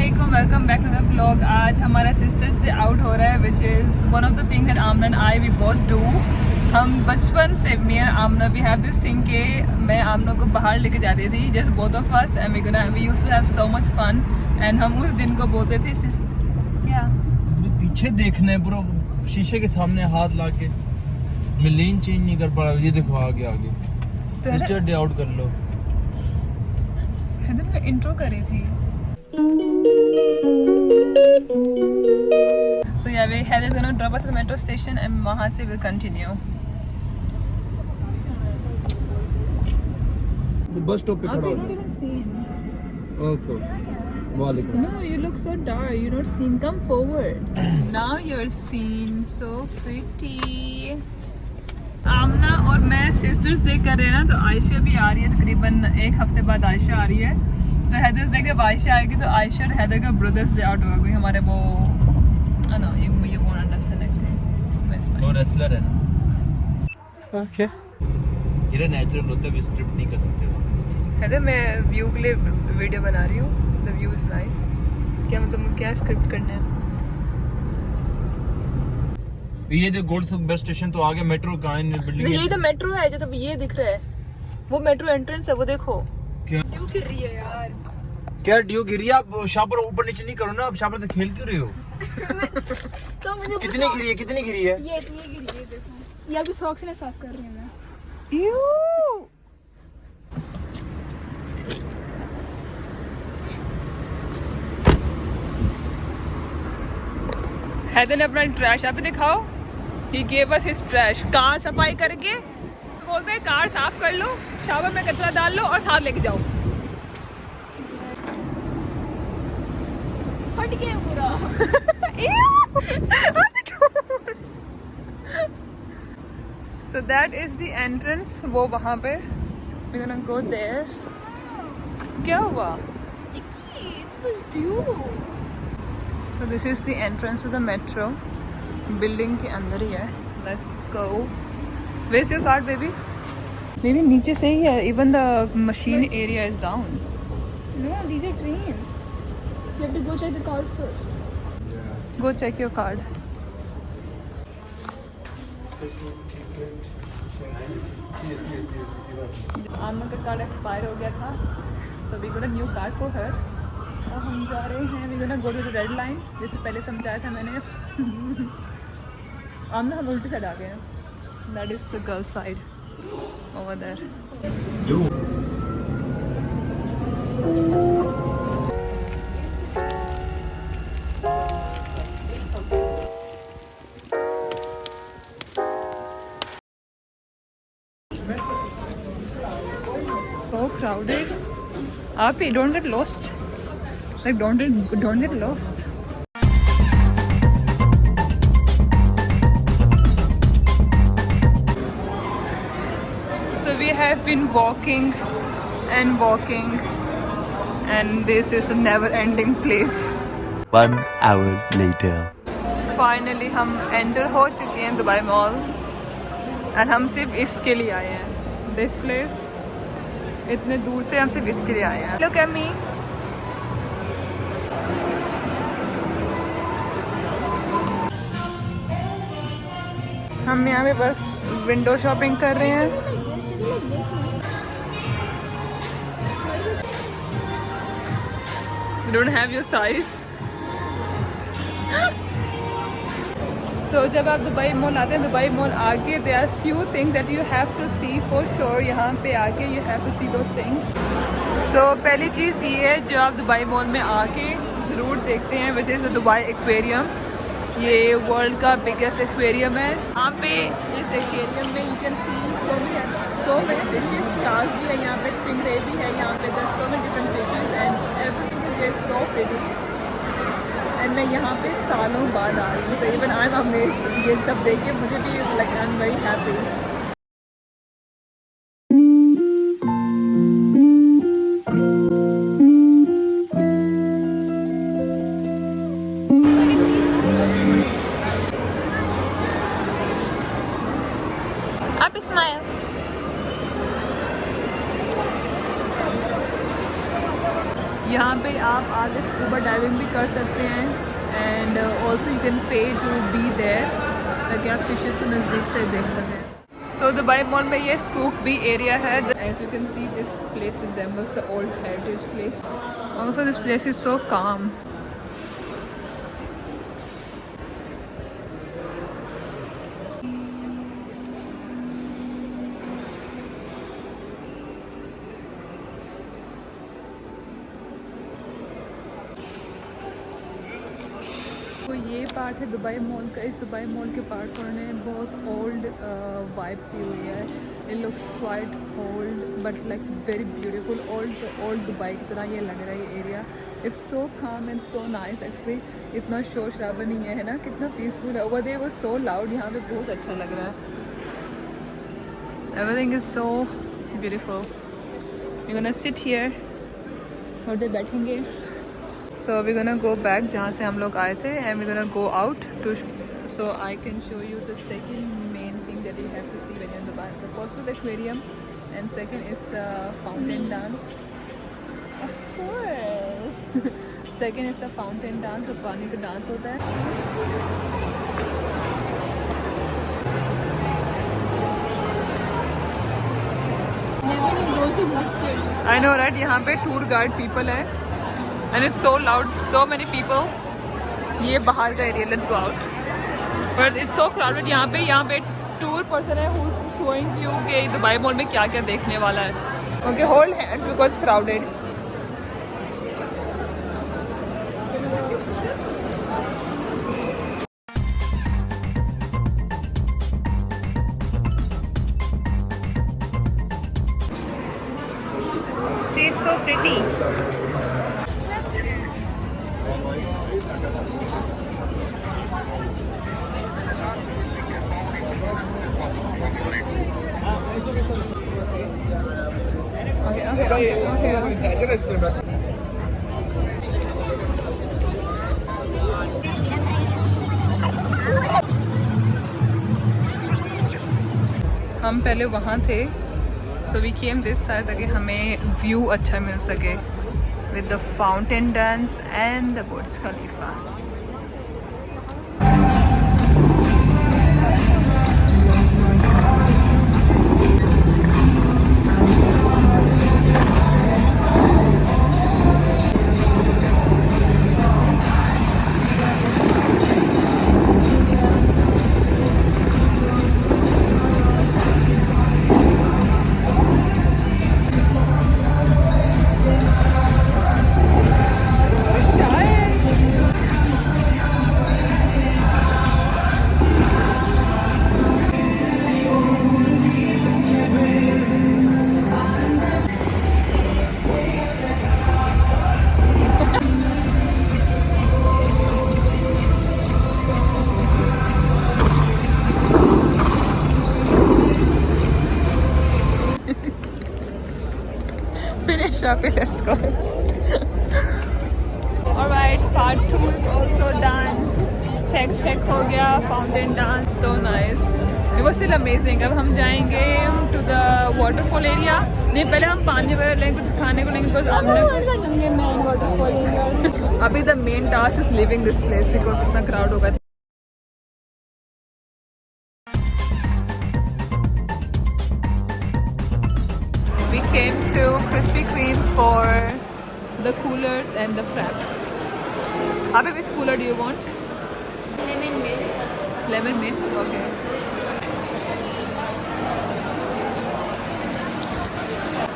Welcome back to the blog. आज हमारा sisters day out हो रहा है which is one of the thing that Aamna and I we both do. हम बचपन से me and Aamna we have this thing के मैं आमना को बाहर लेके जाती थी just both of us and we used to have so much fun and हम उस दिन को बोलते थे क्या पीछे देखना है पूरा शीशे के सामने हाथ ला के मैं लेन चेंज नहीं कर पा रहा। ये देखो आगे आगे सिस्टर डे आउट कर लो। मैं इंट्रो करी थी। So yeah, Heather is gonna drop us at the metro station and वहाँ से we'll continue. The bus stop पे खड़ा हो। Not even seen. Okay. वालेकुम। No, you look so dark. You're not seen. Come forward. Now you're seen. So pretty. आमना और मैं sisters day कर रहे हैं ना, तो आयशा भी आ रही है। तकरीबन एक हफ्ते बाद आयशा आ रही है। तो हैदर्स डे जब आयशा आएगी तो आयशा और हैदर का ब्रदर्स डे आउट होगा क्योंकि हमारे वो you won't understand actually. वो रेसलर है ना। ओके। ये नेचुरल होता है, स्क्रिप्ट नहीं कर सकते। हैदर मैं व्यू के लिए वीडियो बना रही हूँ। The view is nice. क्या मतलब क्या स्क्रिप्ट करना है? ये जो गोल्डसुक बस स्टेशन तो आगे मेट्रो कहाँ है? बिल्डिंग यही तो मेट्रो है जो तो ये दिख रहा है, वो मेट्रो एंट्रेंस है। वो देखो क्या ड्यू गिर रही है यार। क्या ड्यू गिरी? आप शापर ऊपर नीचे नहीं करो ना, आप शापर से खेल क्यों रहे हो? तो मुझे कितनी गिरी है? कितनी गिरी है? ये इतनी गिरी है देखो। ये अभी सॉक्स से साफ कर रही हूं मैं। यू हैदर ने अपना ट्रैश आप दिखाओ। He gave us his trash. Car सफाई करके बोलते हैं कार साफ कर लो, शावर में कचरा डाल लो और साथ लेके जाओ। फट गया पूरा। So that is the entrance. वो वहाँ पे we're gonna go there. क्या हुआ? Sticky. It was due. So this is the entrance to the metro. Building के अंदर ही है. Let's go. Where's your card, baby? Maybe नीचे से ही है. Even the machine area is down. No, these are trains. You have to go check the card first. Go check your card. आमना का card expire हो गया था, so we got a new card for her. अब हम जा रहे हैं, we gonna go to the red line. जैसे पहले समझाया था मैंने। आमना हम उल्टी साइड आ गए हैं। That is the girl side over there. So crowded. Api, don't get lost. Like don't get lost. So we have been walking and walking, and this is a never-ending place. 1 hour later. Finally हम enter हो चुके हैं Dubai mall, and हम सिर्फ इसके लिए आए हैं। This place, इतने दूर से हम सिर्फ इसके लिए आए हैं। Look at me. हम यहाँ पे बस विंडो शॉपिंग कर रहे हैं। You don't have your size. So जब आप दुबई मॉल आते हैं, दुबई मॉल आके there are few things that you have to see for sure. यहाँ पे आके you have to see those things. So पहली चीज़ ये है जो आप दुबई मॉल में आके ज़रूर देखते हैं, which is the Dubai Aquarium. ये वर्ल्ड का बिगेस्ट एक्वेरियम है। यहाँ पे इस एक्वेरियम में you can see so many fishes. Stars भी है यहाँ पे, स्टिंगरे भी है यहाँ पे। There's so many different fishes and everything is so pretty. And मैं यहाँ पे सालों बाद आ रही हूँ। So even I'm amazed ये सब देख के मुझे भी like I'm very happy. Happy smile. यहाँ पे आप आगे स्कूबा डाइविंग भी कर सकते हैं and also you can pay to be there ताकि आप फिशेस को नज़दीक से देख सकें। सो दुबई मॉल में ये सूक भी एरिया है। As you can see this place resembles the old heritage place. Also this place is so calm. तो ये पार्ट है दुबई मॉल का। इस दुबई मॉल के पार्ट पर उन्होंने बहुत ओल्ड वाइब की हुई है। It looks quite old but like very beautiful. Old Dubai की तरह ये लग रहा है ये एरिया। इट्स सो काम एंड सो नाइस एक्चुअली। इतना शोर शराबा नहीं है ना, कितना पीसफुल है। Over there was so loud, यहाँ पे बहुत अच्छा लग रहा है। Everything is so beautiful. You gonna sit here, थोड़ी देर बैठेंगे। So we're gonna go back जहाँ से हम लोग आए थे and we're gonna go out to so I can show you the second main thing that you have to see when you're in Dubai. The first was aquarium and second is the fountain dance. Of course. Second is the fountain dance, जो पानी का dance होता है। I know right? यहाँ पे tour guide people है and it's so loud, so many people. ये बाहर का area, let's go out. But it's so crowded यहाँ पे टूर पर्सन है who's showing you कि दुबई मॉल में क्या क्या देखने वाला है. Okay, hold hands because it's crowded. See, it's so pretty. Okay. हम पहले वहाँ थे, so we came this side ताकि हमें व्यू अच्छा मिल सके with the fountain dance and the Burj Khalifa. Finish up it, let's go. Alright, part 2 is also done. Check हो गया, fountain dance, so nice. It was still amazing. अब हम जाएंगे to the waterfall area. नहीं, पहले हम पानी वगैरह लेंगे, कुछ खाने को लेंगे because अभी the main task is leaving this place because इतना crowd होगा। We came to Krispy Kremes for the coolers and the fraps. Abhi, which cooler do you want? Lemon milk. Lemon mint? Okay.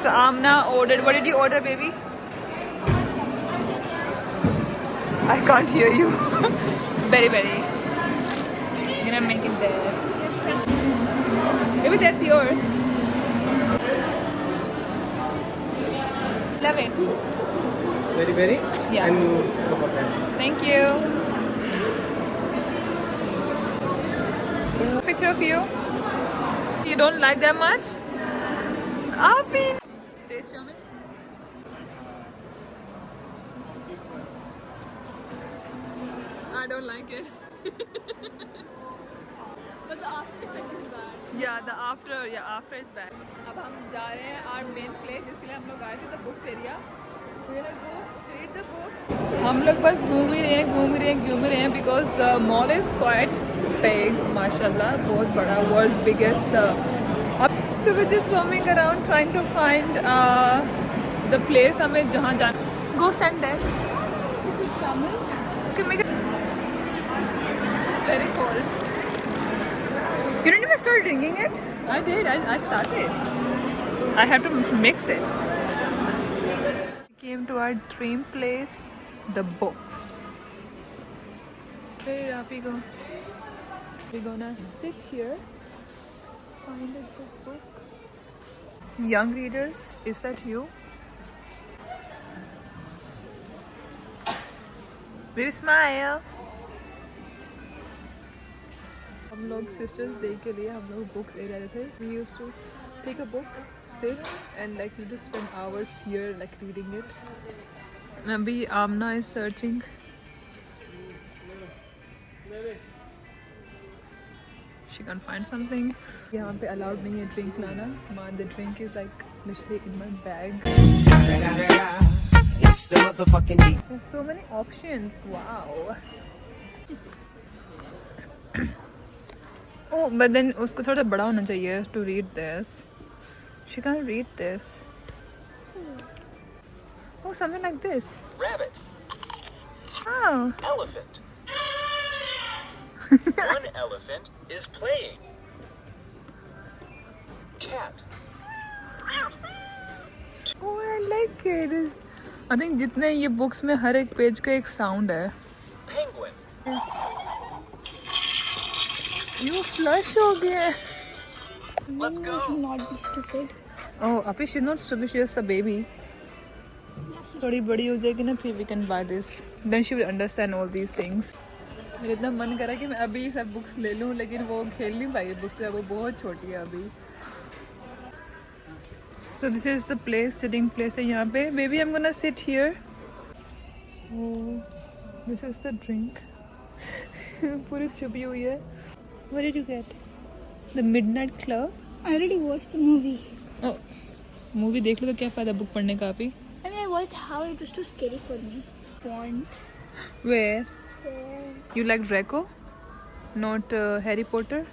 So Amna ordered, what did you order, baby? I can't hear you. Berry berry. I'm gonna make it there. Maybe that's yours. Love it. Very, very? Yeah. And Thank you. Picture of you. You don't like that much? Abhi. Taste Shaman. I don't like it. But the after effect is bad. Yeah, after is bad. अब हम जा रहे हैं our main place जिसके लिए हम लोग आए थे, the books area. हम लोग बस घूम ही रहे हैं because the mall is quite big, माशाल्लाह, बहुत बड़ा, world's biggest. So we're just roaming around trying to find the place हमें जहाँ जाना. Go stand there. Is it coming? Okay, make it. It's very cold. You didn't even start drinking it? I did. I started. I have to mix it. We came to our dream place, the books. Where did Api go? We're gonna sit here, find a good book. Young readers, is that you? Baby smile. हम लोग sisters day के लिए हम लोग books ले रहे थे. We used to take a book, sit and like you just spend hours here like reading it. And अभी Amna is searching. She can't find something. यहाँ पे allowed नहीं है drink लाना. Man, the drink is like literally in my bag. There's so many options. Wow. Oh, but then उसको थोड़ा बड़ा होना चाहिए to read this. She can't read this. Oh, something like this. Rabbit. Oh. Elephant. One elephant is playing. Cat. Oh, I like it. I think जितने ये books में हर एक page का एक sound है. Penguin. Yes. You flush हो गया. Let's go. Not be stupid. Oh, Api, she's not stupid. She's just a baby. थोड़ी बड़ी हो जाएगी ना फिर we can buy this. Then she will understand all these things. मेरा इतना मन करा कि मैं अभी सब बुक्स ले लूँ लेकिन वो खेल नहीं पाई बुक्स का, वो बहुत छोटी है अभी. So this is the place, sitting place है यहाँ पे. Baby, I'm gonna sit here. So this is the drink. पूरी छुपी हुई है. What did you get? The Midnight Club. I already watched the movie. Oh, movie देख लो तो क्या फायदा बुक पढ़ने का अभी. I mean, I watched how it was too scary for me. Font. Where? You like Draco? Not Harry Potter?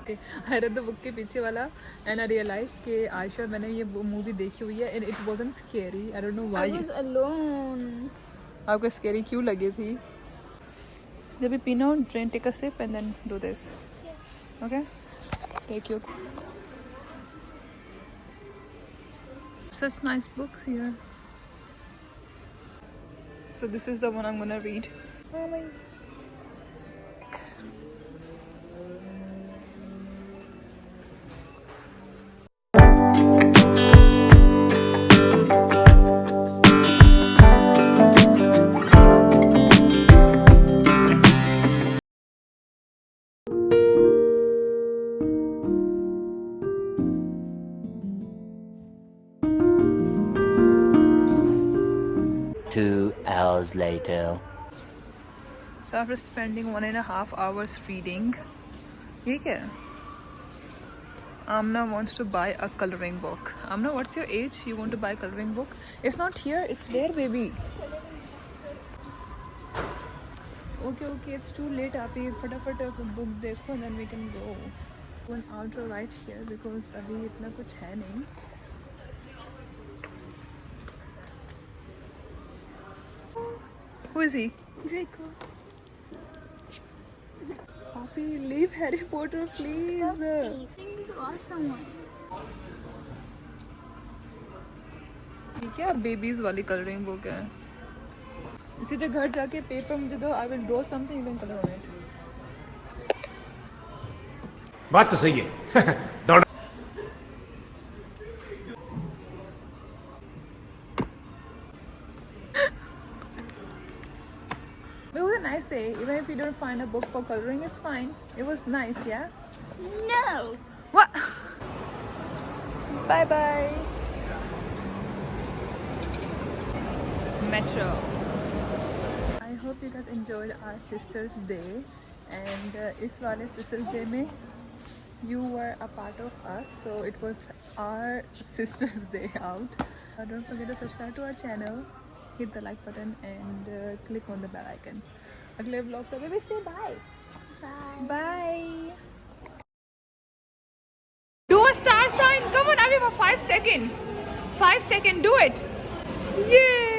I read the book के पीछे वाला and I realized कि आयशा मैंने ये मूवी देखी हुई है and it wasn't scary. I don't know why. I was alone. आपको scary क्यों लगी थी? जब भी पीना हो, drink, take a sip and then do this. Okay? Take your. Such nice books here. So this is the one I'm gonna read. Two hours later. So after spending 1.5 hours reading, ये क्या है? Amna wants to buy a coloring book. Amna, what's your age? You want to buy a coloring book? It's not here. It's there, baby. Okay. It's too late. आप ये फटाफट book देखो and then we can go. One outro right here because अभी इतना कुछ है नहीं. Who is he? Draco. Papi, leave Harry Potter, please. I need to ask someone. ये क्या बेबीज वाली कलरिंग बुक है? इसी से घर जाके पेपर मुझे दो. I will draw something, you can color on it. बात तो सही है. दौड़. It was a nice day. Even if you don't find a book for coloring, it's fine. It was nice, yeah? No. What? Bye bye. Metro. I hope you guys enjoyed our Sisters Day. And इस वाले Sisters Day में you were a part of us. So it was our Sisters Day out. Don't forget to subscribe to our channel, hit the like button and click on the bell icon. अगले vlog पे baby say bye. Bye. Do a star sign. Come on, Aviva, 5 seconds. 5 seconds. Do it. Yay.